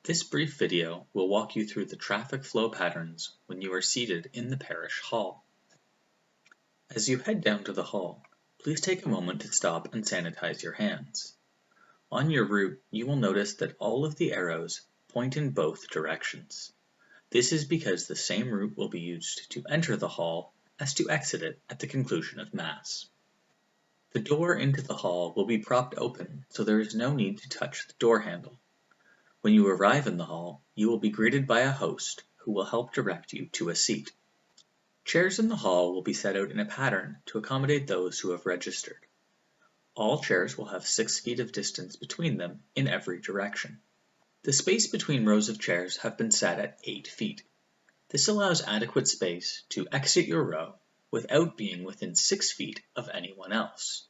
This brief video will walk you through the traffic flow patterns when you are seated in the parish hall. As you head down to the hall, please take a moment to stop and sanitize your hands. On your route, you will notice that all of the arrows point in both directions. This is because the same route will be used to enter the hall as to exit it at the conclusion of Mass. The door into the hall will be propped open, so there is no need to touch the door handle. When you arrive in the hall, you will be greeted by a host who will help direct you to a seat. Chairs in the hall will be set out in a pattern to accommodate those who have registered. All chairs will have 6 feet of distance between them in every direction. The space between rows of chairs have been set at 8 feet. This allows adequate space to exit your row without being within 6 feet of anyone else.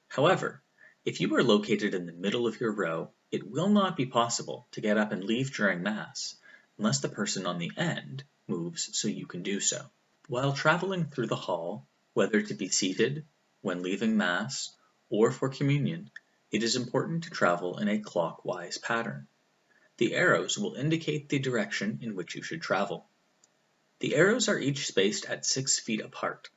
However, if you are located in the middle of your row, it will not be possible to get up and leave during Mass unless the person on the end moves so you can do so. While traveling through the hall, whether to be seated, when leaving Mass, or for communion, it is important to travel in a clockwise pattern. The arrows will indicate the direction in which you should travel. The arrows are each spaced at 6 feet apart.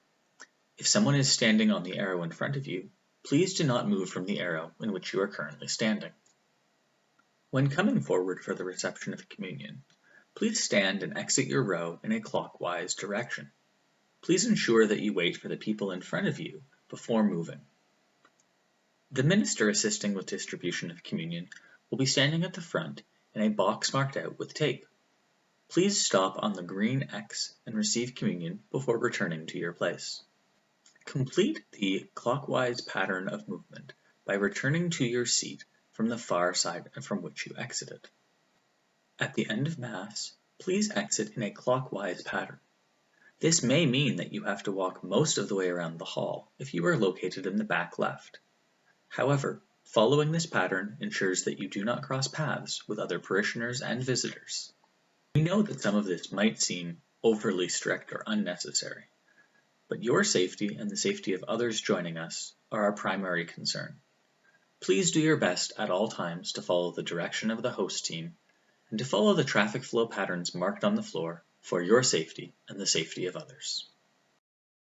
If someone is standing on the arrow in front of you, please do not move from the arrow in which you are currently standing. When coming forward for the reception of communion, please stand and exit your row in a clockwise direction. Please ensure that you wait for the people in front of you before moving. The minister assisting with distribution of communion will be standing at the front in a box marked out with tape. Please stop on the green X and receive communion before returning to your place. Complete the clockwise pattern of movement by returning to your seat from the far side from which you exited. At the end of Mass, please exit in a clockwise pattern. This may mean that you have to walk most of the way around the hall if you are located in the back left. However, following this pattern ensures that you do not cross paths with other parishioners and visitors. We know that some of this might seem overly strict or unnecessary, but your safety and the safety of others joining us are our primary concern. Please do your best at all times to follow the direction of the host team and to follow the traffic flow patterns marked on the floor for your safety and the safety of others.